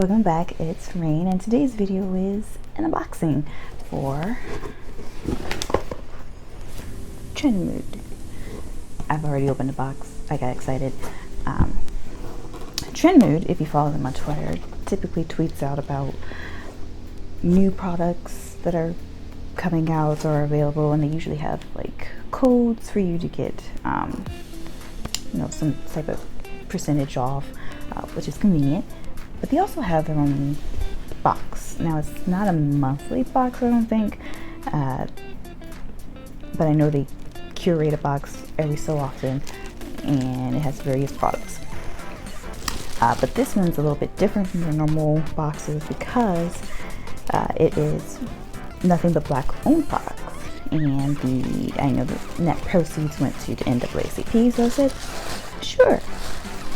welcome back. It's Rain, and today's video is an unboxing for Trendmood. I've already opened the box. I got excited. Trendmood, if you follow them on Twitter, typically tweets out about new products that are coming out or available, and they usually have like codes for you to get some type of percentage off, which is convenient. But they also have their own box. Now, it's not a monthly box, I don't think, but I know they curate a box every so often, and it has various products. But this one's a little bit different from the normal boxes because it is nothing but Black-owned products, and I know the net proceeds went to the NAACP, so I said, sure,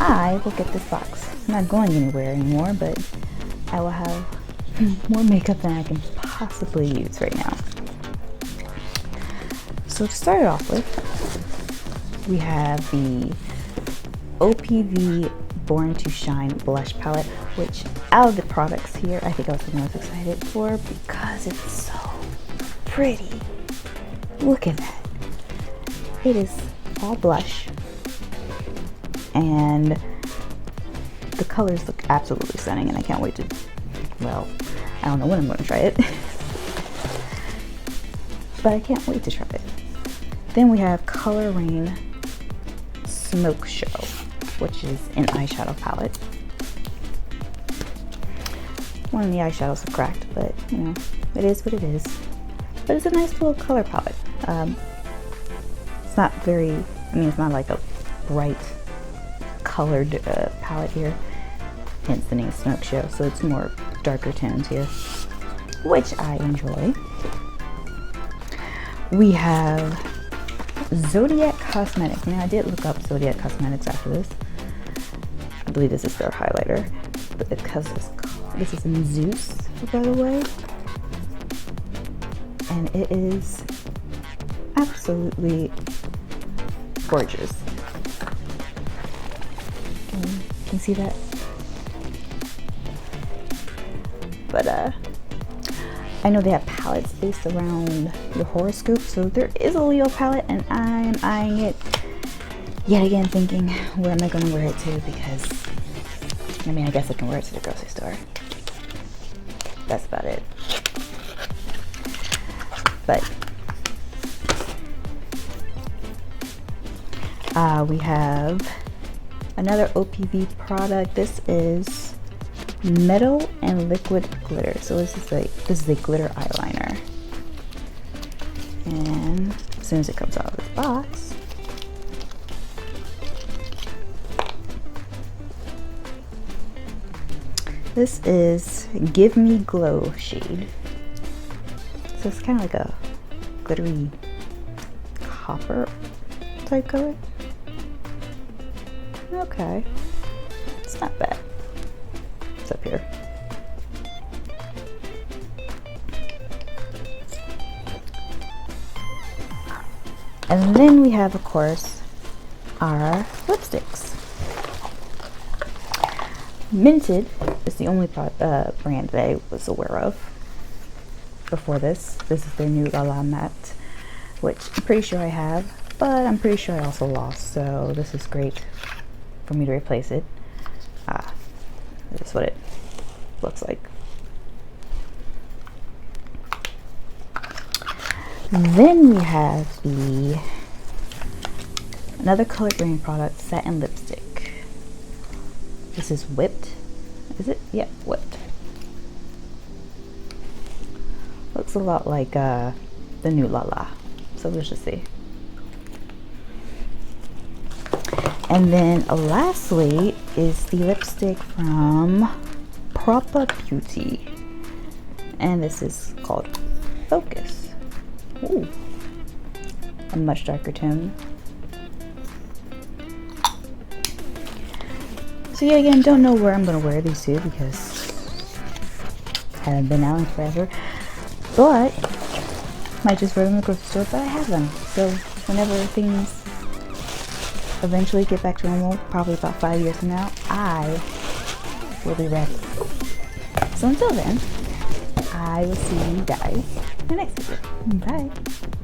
I will get this box. I'm not going anywhere anymore, but I will have more makeup than I can possibly use right now. So to start it off with, we have the OPV Born to Shine blush palette, which out of the products here, I think I was the most excited for because it's so pretty. Look at that. It is all blush, and the colors look absolutely stunning, and I can't wait to, well, I don't know when I'm going to try it, but I can't wait to try it. Then we have Color Rain Smoke Show, which is an eyeshadow palette. One of the eyeshadows are cracked, but you know, it is what it is. But it's a nice little color palette. It's not it's not like a bright colored palette here, hence the name Smoke Show, so it's more darker tones here, which I enjoy. We have Zodiac Cosmetics. Now, I did look up Zodiac Cosmetics after this. I believe this is their highlighter, but because this is in Zeus, by the way, and it is absolutely gorgeous. Can you see that? But I know they have palettes based around the horoscope, so there is a Leo palette, and I'm eyeing it yet again, thinking, where am I going to wear it to? Because I guess I can wear it to the grocery store. That's about it. But we have another OPV product. This is Metal and Liquid Glitter. So this is a glitter eyeliner, and as soon as it comes out of this box, this is Give Me Glow shade. So it's kind of like a glittery copper type color. Okay, it's not bad. It's up here. And then we have, of course, our lipsticks. Minted is the only brand that I was aware of before this. This is their new La La Matte, which I'm pretty sure I have, but I'm pretty sure I also lost, so this is great for me to replace it. This is what it looks like. Then we have another color green product, satin lipstick. This is Whipped. Is it? Yeah, Whipped. Looks a lot like the new La La. So let's just see. And then lastly is the lipstick from Propa Beauty, and this is called Focus. Ooh, a much darker tone. So yeah, again, don't know where I'm gonna wear these to because I haven't been out in forever, but might just wear them in the grocery store. But I have them, so whenever things eventually get back to normal, probably about 5 years from now, I will be ready. So until then, I will see you guys in the next video. Bye.